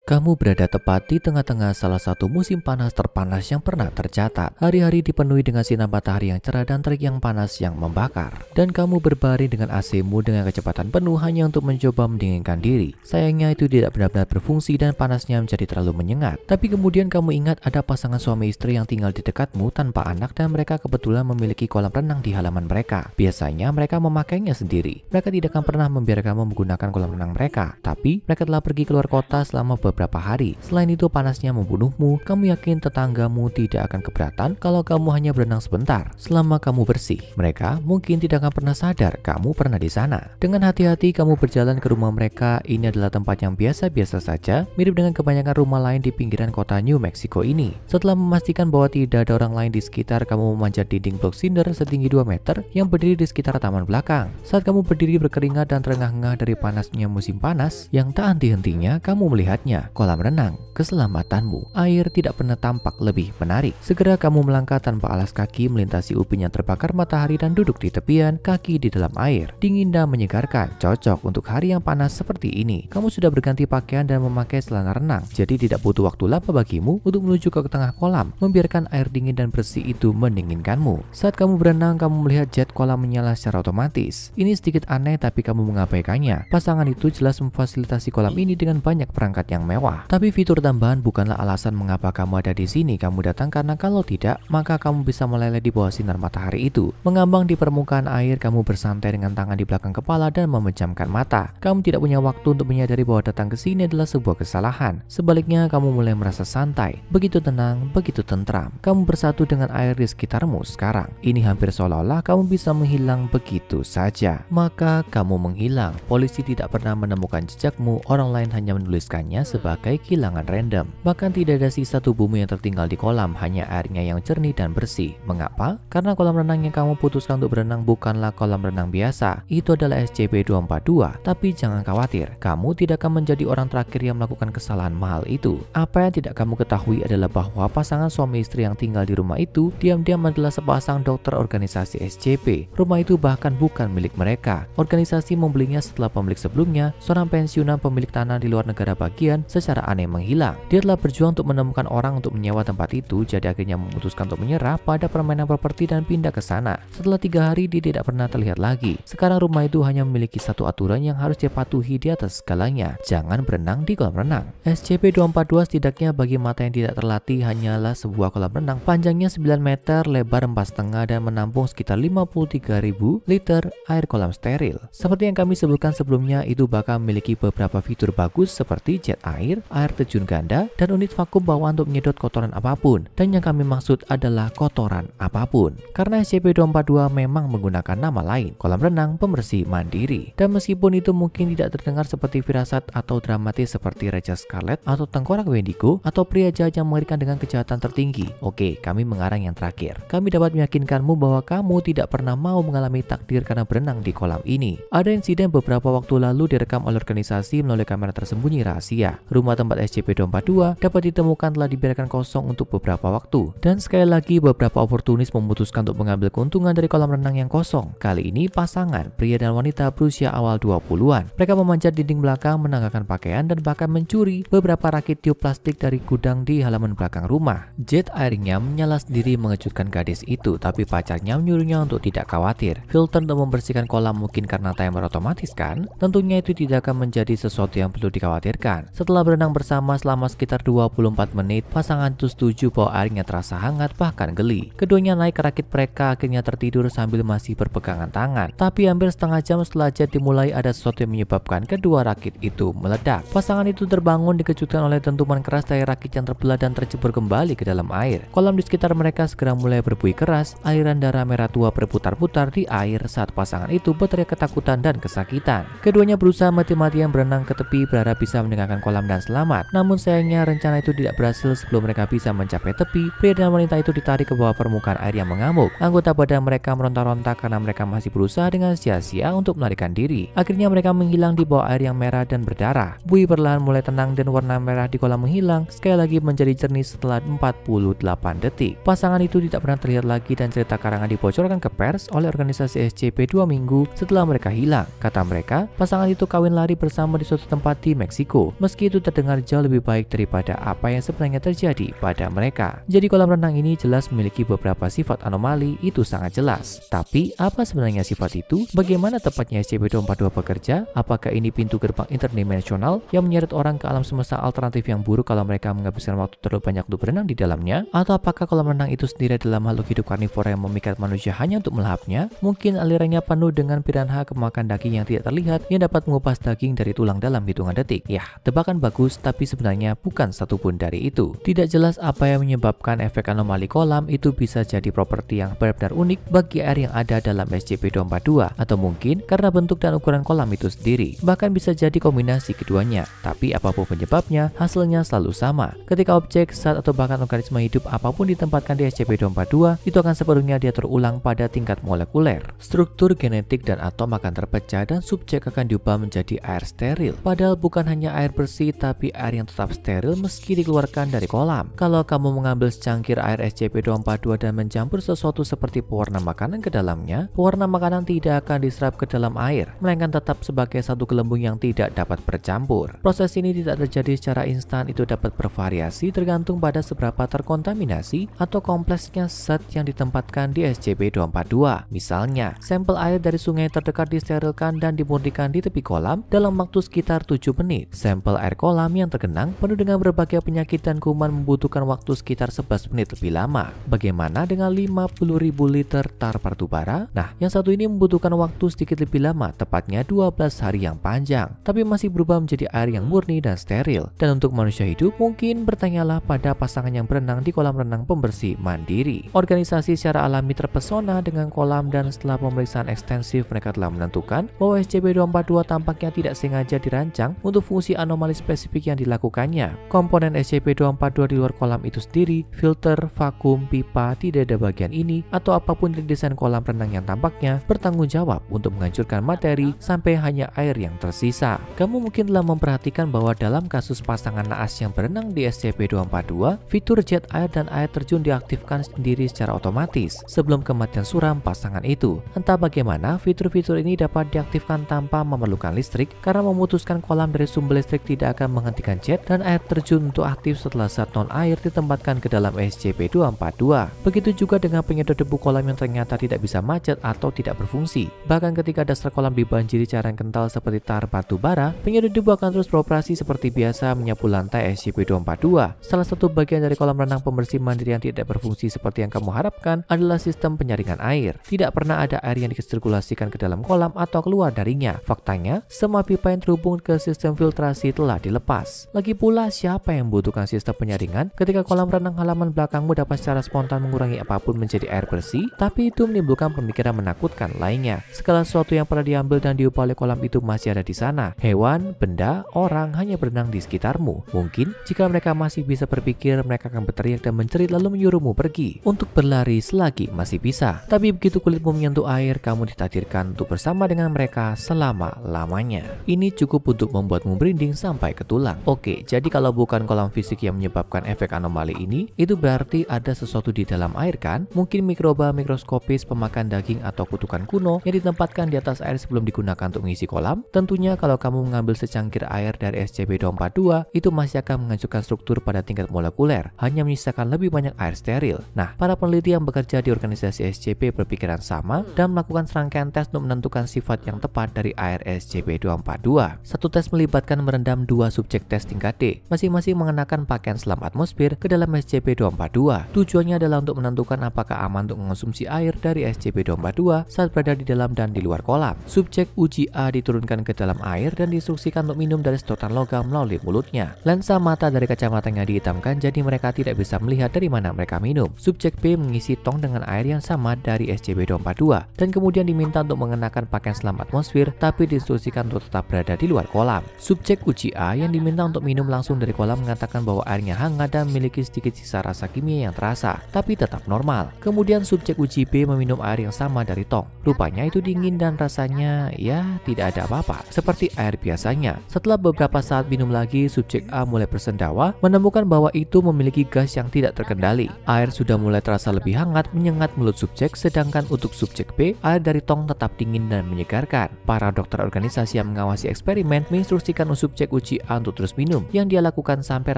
Kamu berada tepat di tengah-tengah salah satu musim panas terpanas yang pernah tercatat. Hari-hari dipenuhi dengan sinar matahari yang cerah dan terik yang panas yang membakar. Dan kamu berbaring dengan AC-mu dengan kecepatan penuh hanya untuk mencoba mendinginkan diri. Sayangnya itu tidak benar-benar berfungsi dan panasnya menjadi terlalu menyengat. Tapi kemudian kamu ingat ada pasangan suami istri yang tinggal di dekatmu tanpa anak dan mereka kebetulan memiliki kolam renang di halaman mereka. Biasanya mereka memakainya sendiri. Mereka tidak akan pernah membiarkan kamu menggunakan kolam renang mereka. Tapi mereka telah pergi keluar kota selama beberapa hari. Selain itu panasnya membunuhmu, kamu yakin tetanggamu tidak akan keberatan kalau kamu hanya berenang sebentar selama kamu bersih. Mereka mungkin tidak akan pernah sadar kamu pernah di sana. Dengan hati-hati kamu berjalan ke rumah mereka. Ini adalah tempat yang biasa-biasa saja, mirip dengan kebanyakan rumah lain di pinggiran kota New Mexico ini. Setelah memastikan bahwa tidak ada orang lain di sekitar, kamu memanjat dinding blok cinder setinggi 2 meter yang berdiri di sekitar taman belakang. Saat kamu berdiri berkeringat dan terengah-engah dari panasnya musim panas yang tak henti-hentinya, kamu melihatnya. Kolam renang, keselamatanmu. Air tidak pernah tampak lebih menarik. Segera kamu melangkah tanpa alas kaki melintasi upin yang terbakar matahari dan duduk di tepian, kaki di dalam air. Dingin dan menyegarkan, cocok untuk hari yang panas seperti ini. Kamu sudah berganti pakaian dan memakai celana renang, jadi tidak butuh waktu lama bagimu untuk menuju ke tengah kolam, membiarkan air dingin dan bersih itu mendinginkanmu. Saat kamu berenang, kamu melihat jet kolam menyala secara otomatis. Ini sedikit aneh tapi kamu mengabaikannya. Pasangan itu jelas memfasilitasi kolam ini dengan banyak perangkat yang mewah. Tapi fitur tambahan bukanlah alasan mengapa kamu ada di sini. Kamu datang karena kalau tidak, maka kamu bisa meleleh di bawah sinar matahari itu. Mengambang di permukaan air, kamu bersantai dengan tangan di belakang kepala dan memejamkan mata. Kamu tidak punya waktu untuk menyadari bahwa datang ke sini adalah sebuah kesalahan. Sebaliknya, kamu mulai merasa santai, begitu tenang, begitu tentram. Kamu bersatu dengan air di sekitarmu sekarang. Ini hampir seolah-olah kamu bisa menghilang begitu saja. Maka kamu menghilang. Polisi tidak pernah menemukan jejakmu. Orang lain hanya menuliskannya sebagai kehilangan random. Bahkan tidak ada sisa tubuhmu yang tertinggal di kolam, hanya airnya yang jernih dan bersih. Mengapa? Karena kolam renang yang kamu putuskan untuk berenang bukanlah kolam renang biasa. Itu adalah SCP-242. Tapi jangan khawatir, kamu tidak akan menjadi orang terakhir yang melakukan kesalahan mahal itu. Apa yang tidak kamu ketahui adalah bahwa pasangan suami istri yang tinggal di rumah itu diam-diam adalah sepasang dokter organisasi SCP. Rumah itu bahkan bukan milik mereka. Organisasi membelinya setelah pemilik sebelumnya, seorang pensiunan pemilik tanah di luar negara bagian, secara aneh menghilang. Dia telah berjuang untuk menemukan orang untuk menyewa tempat itu, jadi akhirnya memutuskan untuk menyerah pada permainan properti dan pindah ke sana. Setelah 3 hari dia tidak pernah terlihat lagi. Sekarang rumah itu hanya memiliki satu aturan yang harus dia patuhi di atas segalanya: jangan berenang di kolam renang. SCP-242 setidaknya bagi mata yang tidak terlatih hanyalah sebuah kolam renang panjangnya 9 meter, lebar 4,5 dan menampung sekitar 53.000 liter air kolam steril. Seperti yang kami sebutkan sebelumnya, itu bakal memiliki beberapa fitur bagus seperti jet air terjun ganda, dan unit vakum bawah untuk menyedot kotoran apapun. Dan yang kami maksud adalah kotoran apapun. Karena SCP-242 memang menggunakan nama lain, kolam renang pembersih mandiri. Dan meskipun itu mungkin tidak terdengar seperti firasat atau dramatis seperti Raja Scarlet atau Tengkorak Wendigo atau pria jahat yang mengerikan dengan kejahatan tertinggi. Oke, kami mengarang yang terakhir. Kami dapat meyakinkanmu bahwa kamu tidak pernah mau mengalami takdir karena berenang di kolam ini. Ada insiden beberapa waktu lalu direkam oleh organisasi melalui kamera tersembunyi rahasia. Rumah tempat SCP-242 dapat ditemukan telah dibiarkan kosong untuk beberapa waktu. Dan sekali lagi beberapa oportunis memutuskan untuk mengambil keuntungan dari kolam renang yang kosong. Kali ini pasangan pria dan wanita berusia awal 20-an. Mereka memanjat dinding belakang, menanggalkan pakaian dan bahkan mencuri beberapa rakit tiup plastik dari gudang di halaman belakang rumah. Jet airnya menyala sendiri mengejutkan gadis itu, tapi pacarnya menyuruhnya untuk tidak khawatir. Filter untuk membersihkan kolam mungkin karena timer otomatis kan? Tentunya itu tidak akan menjadi sesuatu yang perlu dikhawatirkan. Setelah berenang bersama selama sekitar 24 menit, pasangan itu setuju bahwa airnya terasa hangat bahkan geli. Keduanya naik ke rakit mereka, akhirnya tertidur sambil masih berpegangan tangan. Tapi hampir setengah jam setelah jet dimulai, ada sesuatu yang menyebabkan kedua rakit itu meledak. Pasangan itu terbangun dikejutkan oleh dentuman keras dari rakit yang terbelah dan tercebur kembali ke dalam air. Kolam di sekitar mereka segera mulai berbuih keras. Aliran darah merah tua berputar-putar di air saat pasangan itu berteriak ketakutan dan kesakitan. Keduanya berusaha mati-matian berenang ke tepi berharap bisa meninggalkan kolam dan selamat. Namun sayangnya rencana itu tidak berhasil. Sebelum mereka bisa mencapai tepi, pria dan wanita itu ditarik ke bawah permukaan air yang mengamuk. Anggota badan mereka meronta-ronta karena mereka masih berusaha dengan sia-sia untuk melarikan diri. Akhirnya mereka menghilang di bawah air yang merah dan berdarah. Buih perlahan mulai tenang dan warna merah di kolam menghilang, sekali lagi menjadi jernih setelah 48 detik. Pasangan itu tidak pernah terlihat lagi dan cerita karangan dibocorkan ke pers oleh organisasi SCP 2 minggu setelah mereka hilang. Kata mereka, pasangan itu kawin lari bersama di suatu tempat di Meksiko. Meski itu itu terdengar jauh lebih baik daripada apa yang sebenarnya terjadi pada mereka. Jadi kolam renang ini jelas memiliki beberapa sifat anomali, itu sangat jelas. Tapi apa sebenarnya sifat itu? Bagaimana tepatnya SCP-242 bekerja? Apakah ini pintu gerbang interdimensional yang menyeret orang ke alam semesta alternatif yang buruk kalau mereka menghabiskan waktu terlalu banyak untuk berenang di dalamnya? Atau apakah kolam renang itu sendiri adalah makhluk hidup karnivora yang memikat manusia hanya untuk melahapnya? Mungkin alirannya penuh dengan piranha kemakan daging yang tidak terlihat yang dapat mengupas daging dari tulang dalam hitungan detik. Ya, tebakan bagus, tapi sebenarnya bukan satupun dari itu. Tidak jelas apa yang menyebabkan efek anomali kolam. Itu bisa jadi properti yang benar-benar unik bagi air yang ada dalam SCP-242, atau mungkin karena bentuk dan ukuran kolam itu sendiri. Bahkan bisa jadi kombinasi keduanya. Tapi apapun penyebabnya, hasilnya selalu sama. Ketika objek, zat, atau bahkan organisme hidup apapun ditempatkan di SCP-242, itu akan sepenuhnya diatur ulang pada tingkat molekuler. Struktur genetik dan atom akan terpecah dan subjek akan diubah menjadi air steril. Padahal bukan hanya air bersih, tapi air yang tetap steril meski dikeluarkan dari kolam. Kalau kamu mengambil secangkir air SCP-242 dan mencampur sesuatu seperti pewarna makanan ke dalamnya, pewarna makanan tidak akan diserap ke dalam air, melainkan tetap sebagai satu gelembung yang tidak dapat bercampur. Proses ini tidak terjadi secara instan, itu dapat bervariasi tergantung pada seberapa terkontaminasi atau kompleksnya zat yang ditempatkan di SCP-242. Misalnya, sampel air dari sungai terdekat disterilkan dan dimurnikan di tepi kolam dalam waktu sekitar 7 menit. Sampel air kolam yang tergenang penuh dengan berbagai penyakit dan kuman membutuhkan waktu sekitar 11 menit lebih lama. Bagaimana dengan 50.000 liter tar batubara? Nah, yang satu ini membutuhkan waktu sedikit lebih lama, tepatnya 12 hari yang panjang, tapi masih berubah menjadi air yang murni dan steril. Dan untuk manusia hidup, mungkin bertanyalah pada pasangan yang berenang di kolam renang pembersih mandiri. Organisasi secara alami terpesona dengan kolam, dan setelah pemeriksaan ekstensif mereka telah menentukan bahwa SCP-242 tampaknya tidak sengaja dirancang untuk fungsi anomali spesifik yang dilakukannya. Komponen SCP-242 di luar kolam itu sendiri, filter, vakum, pipa, tidak ada bagian ini atau apapun dari desain kolam renang yang tampaknya bertanggung jawab untuk menghancurkan materi sampai hanya air yang tersisa. Kamu mungkin telah memperhatikan bahwa dalam kasus pasangan naas yang berenang di SCP-242, fitur jet air dan air terjun diaktifkan sendiri secara otomatis sebelum kematian suram pasangan itu. Entah bagaimana fitur-fitur ini dapat diaktifkan tanpa memerlukan listrik, karena memutuskan kolam dari sumber listrik tidak akan menghentikan jet dan air terjun untuk aktif setelah zat non-air ditempatkan ke dalam SCP-242. Begitu juga dengan penyedot debu kolam yang ternyata tidak bisa macet atau tidak berfungsi. Bahkan ketika dasar kolam dibanjiri cairan kental seperti tar batu bara, penyedot debu akan terus beroperasi seperti biasa menyapu lantai SCP-242. Salah satu bagian dari kolam renang pembersih mandiri yang tidak berfungsi seperti yang kamu harapkan adalah sistem penyaringan air. Tidak pernah ada air yang disirkulasikan ke dalam kolam atau keluar darinya. Faktanya, semua pipa yang terhubung ke sistem filtrasi telah dilepas. Lagi pula, siapa yang membutuhkan sistem penyaringan ketika kolam renang halaman belakangmu dapat secara spontan mengurangi apapun menjadi air bersih? Tapi itu menimbulkan pemikiran menakutkan lainnya. Segala sesuatu yang pernah diambil dan diubah oleh kolam itu masih ada di sana. Hewan, benda, orang hanya berenang di sekitarmu. Mungkin jika mereka masih bisa berpikir, mereka akan berteriak dan mencerit lalu menyuruhmu pergi untuk berlari selagi masih bisa. Tapi begitu kulitmu menyentuh air, kamu ditakdirkan untuk bersama dengan mereka selama-lamanya. Ini cukup untuk membuatmu merinding sampai ke tulang. Oke, jadi kalau bukan kolam fisik yang menyebabkan efek anomali ini, itu berarti ada sesuatu di dalam air kan? Mungkin mikroba mikroskopis, pemakan daging, atau kutukan kuno yang ditempatkan di atas air sebelum digunakan untuk mengisi kolam. Tentunya kalau kamu mengambil secangkir air dari SCP-242, itu masih akan menghancurkan struktur pada tingkat molekuler, hanya menyisakan lebih banyak air steril. Nah, para peneliti yang bekerja di organisasi SCP berpikiran sama dan melakukan serangkaian tes untuk menentukan sifat yang tepat dari air SCP-242. Satu tes melibatkan merendam dua subjek tes tingkat D, masing-masing mengenakan pakaian selam atmosfer ke dalam SCP-242. Tujuannya adalah untuk menentukan apakah aman untuk mengonsumsi air dari SCP-242 saat berada di dalam dan di luar kolam. Subjek uji A diturunkan ke dalam air dan diinstruksikan untuk minum dari sedotan logam melalui mulutnya. Lensa mata dari kacamatanya dihitamkan, jadi mereka tidak bisa melihat dari mana mereka minum. Subjek B mengisi tong dengan air yang sama dari SCP-242 dan kemudian diminta untuk mengenakan pakaian selam atmosfer, tapi diinstruksikan untuk tetap berada di luar kolam. Subjek uji A yang diminta untuk minum langsung dari kolam mengatakan bahwa airnya hangat dan memiliki sedikit sisa rasa kimia yang terasa, tapi tetap normal. Kemudian subjek uji B meminum air yang sama dari tong. Rupanya itu dingin dan rasanya ya tidak ada apa-apa, seperti air biasanya. Setelah beberapa saat minum lagi, subjek A mulai bersendawa, menemukan bahwa itu memiliki gas yang tidak terkendali. Air sudah mulai terasa lebih hangat menyengat mulut subjek, sedangkan untuk subjek B, air dari tong tetap dingin dan menyegarkan. Para dokter organisasi yang mengawasi eksperimen menginstruksikan subjek uji A untuk terus minum, yang dia lakukan sampai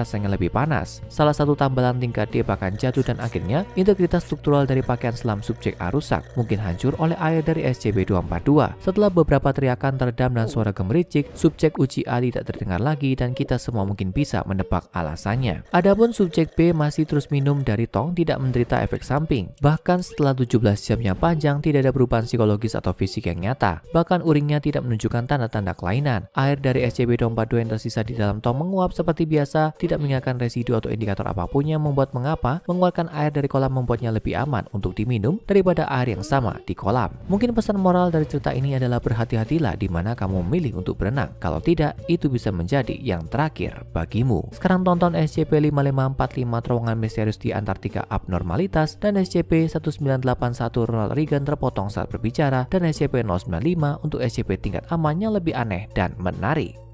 rasanya lebih panas. Salah satu tambalan tingkat D bahkan jatuh dan akhirnya integritas struktural dari pakaian selam subjek A rusak, mungkin hancur oleh air dari SCP-242. Setelah beberapa teriakan teredam dan suara gemericik, subjek uji A tidak terdengar lagi dan kita semua mungkin bisa menebak alasannya. Adapun subjek B masih terus minum dari tong, tidak menderita efek samping. Bahkan setelah 17 jam yang panjang, tidak ada perubahan psikologis atau fisik yang nyata. Bahkan urinnya tidak menunjukkan tanda-tanda kelainan. Air dari SCP-242 yang tersisa di dalam tong menguap seperti biasa, tidak meninggalkan residu atau indikator apapun yang membuat mengapa mengeluarkan air dari kolam membuatnya lebih aman untuk diminum daripada air yang sama di kolam. Mungkin pesan moral dari cerita ini adalah berhati-hatilah di mana kamu memilih untuk berenang. Kalau tidak, itu bisa menjadi yang terakhir bagimu. Sekarang tonton SCP-5545 Terowongan Misterius di Antartika Abnormalitas dan SCP-1981 Ronald Reagan terpotong saat berbicara dan SCP-095 untuk SCP tingkat aman yang lebih aneh dan menarik.